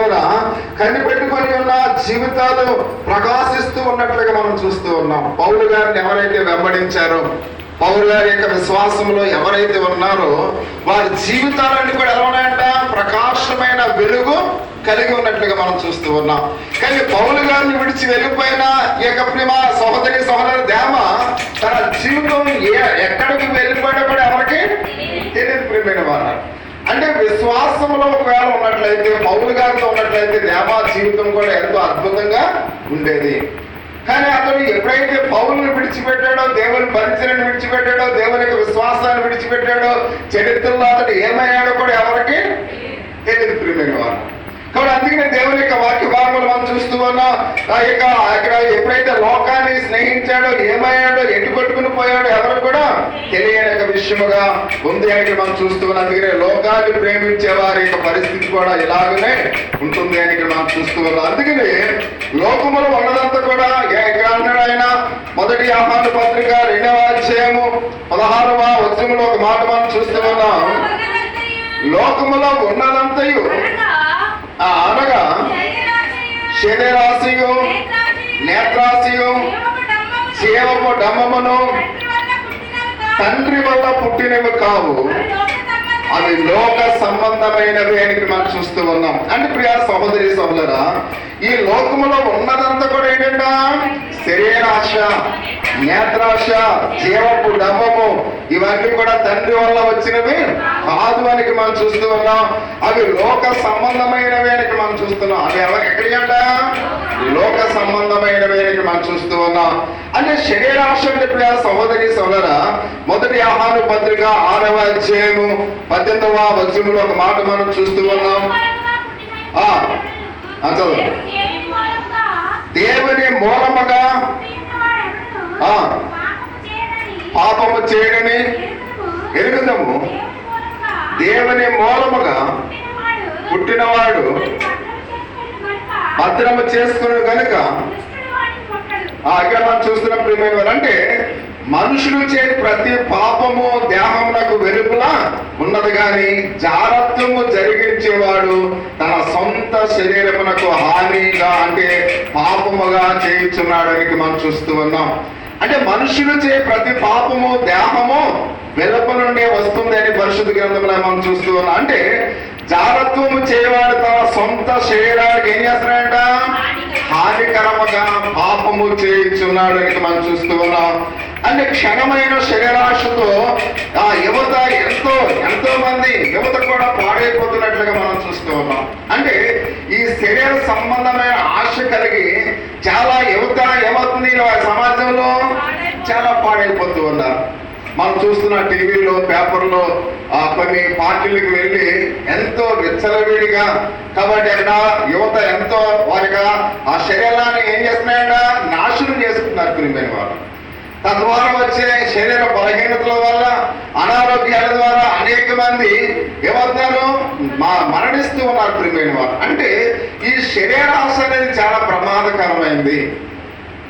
సహోదరులారా, కనిపెట్టుకొని ఉన్న జీవితాలు ప్రకాశిస్తూ ఉన్నట్లుగా మనం చూస్తూ ఉన్నాం. పౌలు గారిని ఎవరైతే వెంబడించారో, పౌలు గారి యొక్క విశ్వాసంలో ఎవరైతే ఉన్నారో వారి జీవితాలన్నీ కూడా ఎలా ఉన్నాయంట? ప్రకాశమైన వెలుగు కలిగి ఉన్నట్లుగా మనం చూస్తూ ఉన్నాం. కానీ పౌలు గారిని విడిచి వెళ్ళిపోయిన ఈ యొక్క ప్రేమ సహోదరి దేమ తన జీవితం ఎక్కడికి వెళ్ళిపోయినా కూడా ఎవరికి తెలియదు ప్రియమైన వారు. అంటే విశ్వాసంలో ఒకవేళ ఉన్నట్లయితే, పౌలు గారితో ఉన్నట్లయితే దేవా జీవితం కూడా ఎంతో అద్భుతంగా ఉండేది. కానీ అతను ఎప్పుడైతే పౌలుని విడిచిపెట్టాడో, దేవుని పరిచయాన్ని విడిచిపెట్టాడో, దేవుని యొక్క విశ్వాసాన్ని విడిచిపెట్టాడో, చరిత్రలో అతడు ఏమయ్యాడో కూడా ఎవరికి తెలియదు ప్రియమైన వారు. కాబట్టి అందుకనే దేవుని యొక్క వాక్య భాగములు మనం చూస్తూ ఉన్నాం. అక్కడ ఎప్పుడైతే లోకాన్ని స్నేహించాడో, ఏమయ్యాడో, ఎటు కొట్టుకుని పోయాడో ఎవరు కూడా తెలియని యొక్క విషయముగా ఉంది అని మనం చూస్తూ ఉన్నాం. అందుకనే లోకాన్ని ప్రేమించే వారి యొక్క పరిస్థితి కూడా ఇలాగనే ఉంటుంది అని మనం చూస్తూ ఉన్నాం. అందుకని లోకములు ఉన్నదంతా కూడా ఇక్కడ అన్నాడు ఆయన. మొదటి యోహాను పత్రిక 2వ అధ్యాయము 16వ వచనములో ఒక మాట మనం చూస్తూ ఉన్నాం. లోకములో ఉన్నదంతయు అనగా శరీరాశయు, నేత్రాశయు, జీవపు డంబమును తండ్రి వల్ల పుట్టినవి కావు, అవి లోక సంబంధమైనవి అని మనం చూస్తూ ఉన్నాం. అంటే ప్రియ సహోదరి సహోదరా, ఈ లోకములో ఉన్నదంతా కూడా ఏంటంటే శరీరాశ, నేత్రాశ, జీవపు డంబము, ఇవన్నీ కూడా తండ్రి వల్ల వచ్చినవి కాదు అని మనం చూస్తూ ఉన్నాం. అవి లోక సంబంధమైనవి అని మనం చూస్తున్నాం. అవి ఎక్కడికంట? లోక సంబంధమైనవి అని మనం చూస్తూ ఉన్నాం. అంటే శరీరాశ అంటే ప్రియ సహోదరి సహోదరా, మొదటి యోహాను పత్రిక 6వ అధ్యాయము 18వ వచనములో ఒక మాట మనం చూస్తూ ఉన్నాం. దేవుని మూలముగా పాపము చేయడని ఎరుగుదము, దేవుని మూలముగా పుట్టినవాడు భద్రము చేసుకుని కనుక ఇక్కడ మనం చూస్తున్న ప్రియమైన వారు. అంటే మనుషులు చే ప్రతి పాపము దేహమునకు వెలుపులా ఉన్నది, కానీ జారత్వము జరిగించేవాడు తన సొంత శరీరమునకు హానిగా అంటే పాపముగా చేయించున్నాడని మనం చూస్తూ ఉన్నాం. అంటే మనుషులు చే ప్రతి పాపము దేహము వెలుప నుండి వస్తుంది అని పరిశుద్ధ గ్రంథంలో మనం చూస్తూ ఉన్నాం. అంటే జారత్వము చేయవాడు తన సొంత శరీరానికి ఏం చేస్తున్నాడంట? హానికరముగా పాపము చేయించున్నాడు అని మనం చూస్తూ ఉన్నాం. అంటే క్షణమైన శరీరాశతో ఆ యువత ఎంతో మంది యువత కూడా పాడైపోతున్నట్లుగా మనం చూస్తూ ఉన్నాం. అంటే ఈ శరీర సంబంధమైన ఆశ కలిగి చాలా యువత ఏమవుతుంది సమాజంలో చాలా పాడైపోతూ ఉన్నారు. మనం చూస్తున్న టీవీలో, పేపర్లో కొన్ని పార్టీలకు వెళ్ళి ఎంతో విచ్చలవిడిగా, కాబట్టి అక్కడ యువత ఎంతో వారిగా ఆ శరీరాన్ని ఏం చేస్తున్నాయంట? నాశనం చేసుకుంటున్నారు ప్రియమైన వారు. తద్వారా వచ్చే శరీర బలహీనతల వల్ల, అనారోగ్యాల ద్వారా అనేక మంది ఏమవుతున్నారు? మరణిస్తూ ఉన్నారు ప్రియమైన వారు. అంటే ఈ శరీరాశ అనేది చాలా ప్రమాదకరమైంది.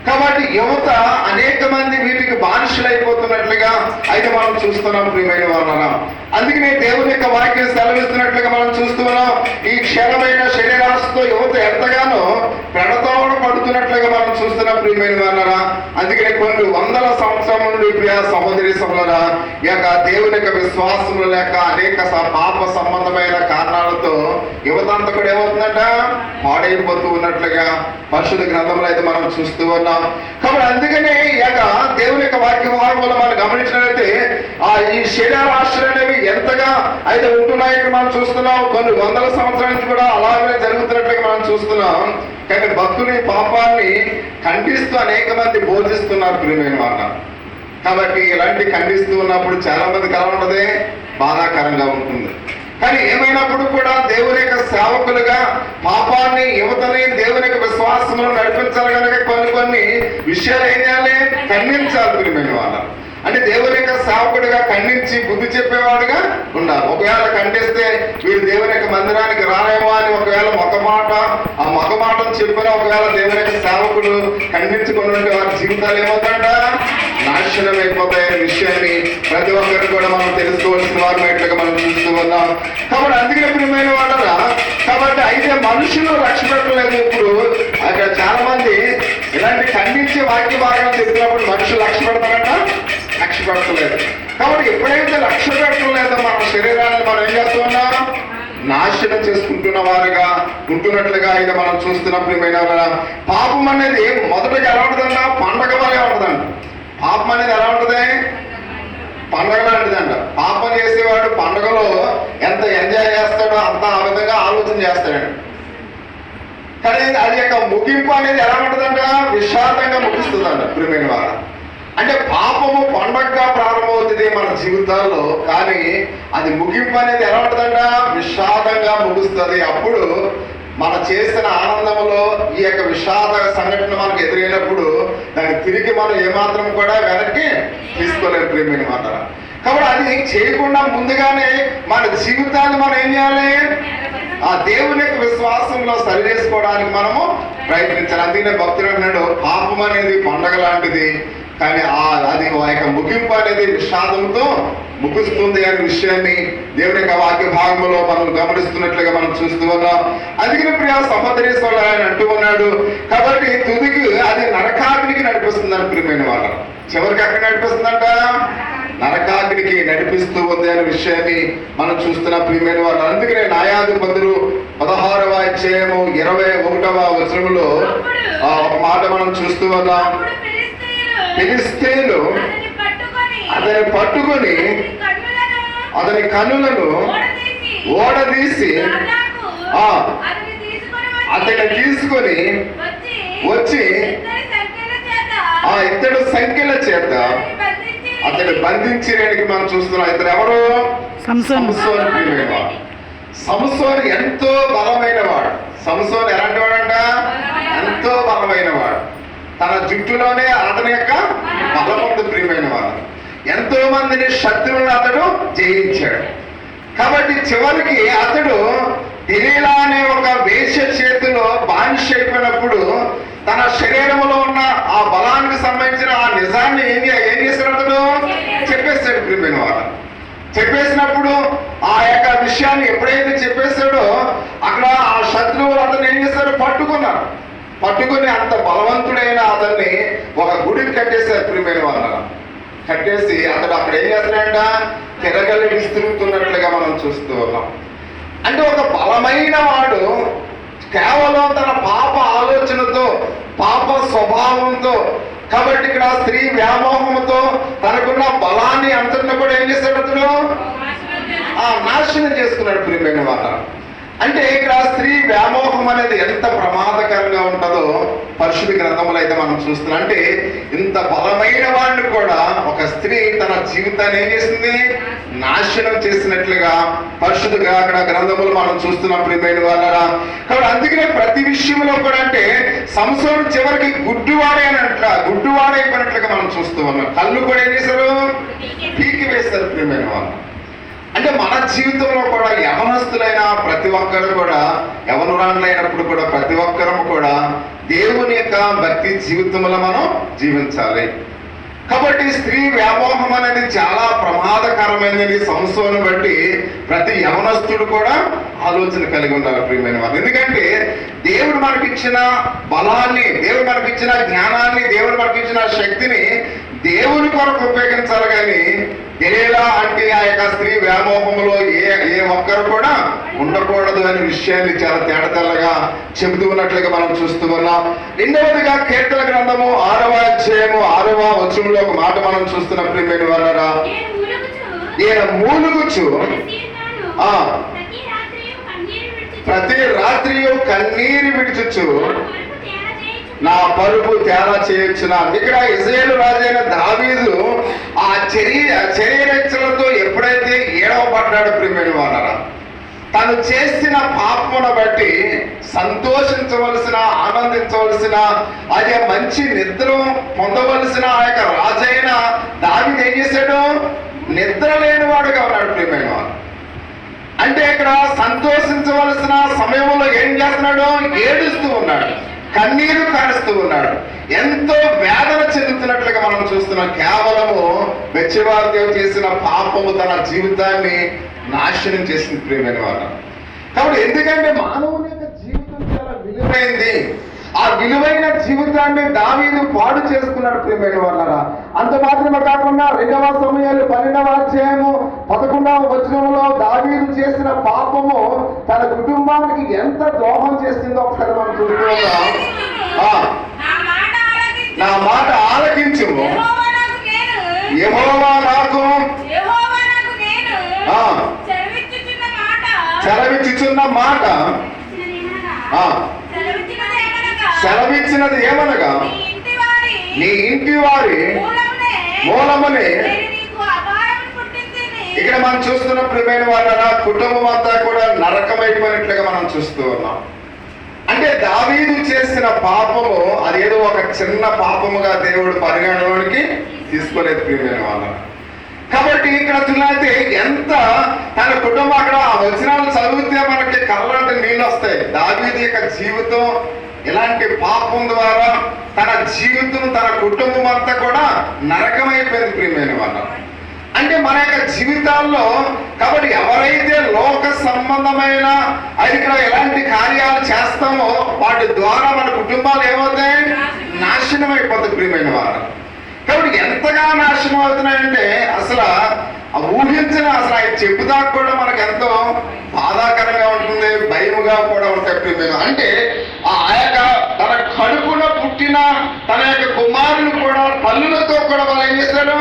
కాబట్టి యువత అనేక మంది వీటికి బానిసలైపోతున్నట్లుగా అయితే మనం చూస్తున్నాం ప్రియమైన వాళ్ళ. అందుకనే దేవుని యొక్క వాక్యం సెలవిస్తున్నట్లుగా మనం చూస్తున్నాం. ఈ క్షణమైన శరీరాశతో యువత ఎంతగానో ప్రణతోడ పడుతున్నట్లుగా మనం చూస్తున్నాం ప్రియమైన వాళ్ళ. అందుకనే కొన్ని వందల సంవత్సరాల నుండి ప్రియ సహోదరి సహోదరులారా, ఈ యొక్క దేవుని యొక్క విశ్వాసములు లేక అనేక పాప సంబంధమైన కారణాలతో యువత అంతా కూడా ఏమవుతుందంట? పాడైపోతూ ఉన్నట్లుగా పరిశుద్ధ గ్రంథంలో అయితే మనం చూస్తూ ఉన్నాం. కాబట్టి అందుకనే ఈ యొక్క దేవుని యొక్క వాక్య భాగంలో మనం గమనించినట్లయితే ఈ శరీరాశలు అనేవి ఎంతగా అయితే ఉంటున్నాయని మనం చూస్తున్నాం. కొన్ని వందల సంవత్సరాల నుంచి కూడా అలాగే జరుగుతున్నట్లుగా మనం చూస్తున్నాం. కానీ భక్తుని పాపాన్ని ఖండిస్తూ అనేక మంది బోధిస్తున్నారు ప్రియమైన వాళ్ళ. కాబట్టి ఇలాంటి ఖండిస్తూ ఉన్నప్పుడు చాలా మందికి ఎలా ఉంటుంది? బాధాకరంగా ఉంటుంది. కానీ ఏమైనప్పుడు కూడా దేవుని యొక్క సేవకులుగా పాపాన్ని, యువతని దేవుని యొక్క విశ్వాసంలో నడిపించాలి కనుక కొన్ని విషయాలు ఏం చేయాలి? ఖండించాలి ప్రియమైన వాళ్ళ. అంటే దేవుని యొక్క సేవకుడిగా ఖండించి బుద్ధి చెప్పేవాడుగా ఉండాలి. ఒకవేళ ఖండిస్తే వీరు దేవుని యొక్క మందిరానికి రాలేమో అని ఒకవేళ ఒక మాట ఆ మగమాటం చెప్పిన ఒకవేళ దేవుని యొక్క సేవకులు ఖండించుకుని ఉంటే వారి జీవితాలు ఏమవుతాయంట? నాశనం అయిపోతాయనే విషయాన్ని ప్రతి ఒక్కరు కూడా మనం తెలుసుకోవాల్సిన వారు ఇట్లుగా మనం చూస్తూ ఉన్నాం. కాబట్టి అందుకే ప్రియమైన వాళ్ళరా, కాబట్టి అయితే మనుషులు రక్షణ పెట్టలేదు. ఇప్పుడు అక్కడ చాలా మంది ఇలాంటి ఖండించే వాక్య భాగాలు చెప్పినప్పుడు మనుషులు లక్ష్య పెడతారంట, లక్ష్య పెట్టలేదు. కాబట్టి ఎప్పుడైతే లక్ష్య పెట్టలేదో మన శరీరాన్ని మనం ఏం చేస్తున్నాం? నాశనం చేసుకుంటున్న వారుగా ఉంటున్నట్లుగా ఇక మనం చూస్తున్న ప్రియమైన పాపం అనేది మొదటగా ఎలా ఉంటుందంట? పండగ వలె ఉంటుందంట. పాపం అనేది ఎలా ఉంటుంది? పండగ లాంటిదంట. పాపం చేసేవాడు పండగలో ఎంత ఎంజాయ్ చేస్తాడో అంత ఆ విధంగా ఆలోచన చేస్తాడండి. కానీ అది యొక్క ముగింపు అనేది ఎలా ఉంటుందంట? విషాదంగా ముగిస్తుందంట ప్రియమైన వారు. అంటే పాపము పండగగా ప్రారంభమవుతుంది మన జీవితాల్లో, కానీ అది ముగింపు అనేది ఎలా ఉంటుందంట? విషాదంగా ముగుస్తుంది. అప్పుడు మనం చేసిన ఆనందంలో ఈ యొక్క విషాద సంఘటన మనకు ఎదురైనప్పుడు దాన్ని తిరిగి మనం ఏమాత్రం కూడా వెనక్కి తీసుకోలేము ప్రియమైన మాట. కాబట్టి అది చేయకుండా ముందుగానే మన జీవితాన్ని మనం ఏం చేయాలి? ఆ దేవుని యొక్క విశ్వాసంలో సరి చేసుకోవడానికి మనము ప్రయత్నించాలి. అందుకనే భక్తుడు అన్నాడు, పాపం అనేది పండగ లాంటిది, కానీ అది ఆ యొక్క ముగింపు అనేది విషాదంతో ముగుస్తుంది అనే విషయాన్ని దేవుని యొక్క వాక్య భాగంలో మనం గమనిస్తున్నట్లుగా మనం చూస్తూ ఉన్నాం. అందుకని ప్రియా సహోదరీశ్వరులు ఆయన అంటూ ఉన్నాడు, కాబట్టి తుదికి అది నరకాగ్నికి నడిపిస్తుందని ప్రియమైన వాళ్ళు. చివరికి ఎక్కడ నడిపిస్తుందంట? నరకాగ్నికి నడిపిస్తూ ఉంది అనే విషయాన్ని మనం చూస్తున్న ప్రియమైన వాళ్ళు. అందుకనే న్యాయాధిపతులు 16వ అధ్యాయము 21వ వచనంలో ఒక మాట మనం చూస్తూ ఉన్నాం. ఫిలిష్తీయులు అతని పట్టుకొని అతని కన్నులను ఓడదీసి అతన్ని తీసుకొని వచ్చి ఆ ఇద్దరు సంఖ్యల చేత అతన్ని బంధించడానికి మనం చూస్తున్నాం. ఇతను ఎవరు? సంసోను ఎంతో బలమైన వాడు. సంసోను ఎలాంటి వాడంట? ఎంతో బలమైన వాడు. తన జుట్టులోనే అతని యొక్క బలముంది ప్రియమైన వాడు. ఎంతో మందిని శత్రువులను అతడు జయించాడు. కాబట్టి చివరికి అతడు దెలీలా అనే ఒక వేశ్య చేతిలో బానిస అయిపోయినప్పుడు తన శరీరంలో ఉన్న ఆ బలానికి సంబంధించిన ఆ నిజాన్ని ఏం చేశాడు? అతడు చెప్పేశాడు ప్రియమైన వాడు. చెప్పేసినప్పుడు ఆ యొక్క విషయాన్ని ఎప్పుడైతే చెప్పేశాడో అక్కడ ఆ శత్రువులు అతను ఏం చేశారు? పట్టుకున్నారు. పట్టుకుని అంత బలవంతుడైన అతన్ని ఒక గుడికి కట్టేశారు ప్రియమైన వాళ్ళ. కట్టేసి అతడు అక్కడ ఏం చేస్తాడంట? తిరగలి విస్తున్నట్లుగా మనం చూస్తూ ఉన్నాం. అంటే ఒక బలమైన వాడు కేవలం తన పాప ఆలోచనతో, పాప స్వభావంతో, కాబట్టి ఇక్కడ స్త్రీ వ్యామోహంతో తనకున్న బలాన్ని అంతటిని కూడా ఏం చేశాడు? అతడు నాశనం చేసుకున్నాడు ప్రియమైన వాళ్ళ. అంటే ఇక్కడ స్త్రీ వ్యామోహం అనేది ఎంత ప్రమాదకరంగా ఉంటుందో పరిశుద్ధ గ్రంథములు అయితే మనం చూస్తున్నాం. అంటే ఇంత బలమైన వాడిని కూడా ఒక స్త్రీ తన జీవితాన్ని ఏం చేసింది? నాశనం చేసినట్లుగా పరిశుద్ధ అక్కడ గ్రంథములు మనం చూస్తున్నాం ప్రియమైన వాళ్ళరా. కాబట్టి అందుకనే ప్రతి విషయంలో కూడా అంటే సంసోను చివరికి గుడ్డివాడైపోయినట్లుగా మనం చూస్తూ ఉన్నాం. కళ్ళు కూడా ఏం చేశారు? పీకి వేస్తారు ప్రియమైన వాళ్ళు. అంటే మన జీవితంలో కూడా యవనస్తులైన ప్రతి ఒక్కరు కూడా, యవనురాండ్లైనప్పుడు కూడా ప్రతి ఒక్కరూ కూడా దేవుని యొక్క భక్తి జీవితంలో మనం జీవించాలి. కాబట్టి స్త్రీ వ్యామోహం అనేది చాలా ప్రమాదకరమైనది. సంస్థను బట్టి ప్రతి యవనస్తుడు కూడా ఆలోచన కలిగి ఉండాలి ప్రియమైన వాళ్ళు. ఎందుకంటే దేవుడు మనకిచ్చిన బలాన్ని, దేవుడు మనకిచ్చిన జ్ఞానాన్ని, దేవుడు మనకిచ్చిన శక్తిని దేవుని కొరకు ఉపయోగించాలి. కానీ దెలీలా అంటే ఆ యొక్క స్త్రీ వ్యామోహంలో ఏ ఒక్కరు కూడా ఉండకూడదు అనే విషయాన్ని చాలా తేటతెల్లగా చెబుతూ ఉన్నట్లుగా మనం చూస్తూ ఉన్నాం. రెండవదిగా కీర్తన గ్రంథము 6వ అధ్యాయము 6వ వచనంలో ఒక మాట మనం చూస్తున్న ప్రియమైన వాళ్ళరా, ఈయన మూలుగుచు ప్రతి రాత్రి కన్నీరు విడుచుచు నా పరుపు తేడా చేయొచ్చునా. ఇక్కడ ఇశ్రాయేలు రాజైన దావీదు ఆ చర్యలతో ఎప్పుడైతే ఏడవబడ్డాడు ప్రియమైన వాళ్ళరా, తను చేసిన పాపమును బట్టి సంతోషించవలసిన, ఆనందించవలసిన, అదే మంచి నిద్ర పొందవలసిన ఆ యొక్క రాజైన దావీదు ఏం చేశాడు? నిద్ర లేని వాడుగా ఉన్నాడు ప్రియమైన వాళ్ళు. అంటే ఇక్కడ సంతోషించవలసిన సమయంలో ఏం చేస్తున్నాడు? ఏడుస్తూ ఉన్నాడు, కన్నీరు కారుస్తూ ఉన్నాడు, ఎంతో వేదన చెందుతున్నట్లుగా మనం చూస్తున్నాం. కేవలము బెత్షెబాతో చేసిన పాపము తన జీవితాన్ని నాశనం చేసింది ప్రియమైన వాళ్ళ. కాబట్టి ఎందుకంటే మానవుని యొక్క జీవితం చాలా విలువైంది. ఆ విలువైన జీవితాన్ని దావీదు పాడు చేసుకున్నాడు ప్రియమైన వాళ్ళరా. అంత మాత్రమే కాకుండా 2వ సమూయేలు 12వ అధ్యాయము 11వ వచనంలో దావీదు చేసిన పాపము తన కుటుంబానికి ఎంత ద్రోహం చేసిందో ఒకసారి మనం చూస్తున్నాం. నా మాట ఆలకించుము, యెహోవా నాకు సెలవిచ్చుచున్న మాట, సెలవిచ్చినది ఏమనగా నీ ఇంటి వారి మూలమునే. ఇక్కడ మనం చూస్తున్న ప్రియమైన వాళ్ళ కుటుంబం అంతా కూడా నరకమైపోయినట్లుగా మనం చూస్తూ ఉన్నాం. అంటే దావీదు చేసిన పాపము అదేదో ఒక చిన్న పాపముగా దేవుడు పరిగణలోనికి తీసుకోలేదు ప్రియమైన వాళ్ళ. కాబట్టి ఇక్కడ చూస్తే ఎంత తన కుటుంబం, అక్కడ ఆ వచనాలు చదివితే మనకి కళ్ళంటే నీళ్ళు వస్తాయి. దావీదు యొక్క జీవితం ఇలాంటి పాపం ద్వారా తన జీవితం, తన కుటుంబం అంతా కూడా నరకమైపోయింది ప్రియమైన వాళ్ళ. అంటే మన యొక్క జీవితాల్లో కాబట్టి ఎవరైతే లోక సంబంధమైన ఇక్కడ ఎలాంటి కార్యాలు చేస్తామో వాటి ద్వారా మన కుటుంబాలు ఏమవుతాయి? నాశనం అయిపోతాయి ప్రియమైన వారు. కాబట్టి ఎంతగా నాశనం అవుతున్నాయంటే అసలు ఊహించిన, అసలు ఆయన చెప్పుదా కూడా మనకు ఎంతో బాధాకరంగా ఉంటుంది, భయముగా కూడా ఉంటాయి ప్రియమైన. అంటే ఆ యొక్క తన కడుపులో పుట్టిన తన యొక్క కుమారులు కూడా పళ్ళులతో కూడా వాళ్ళు ఏం చేశారు?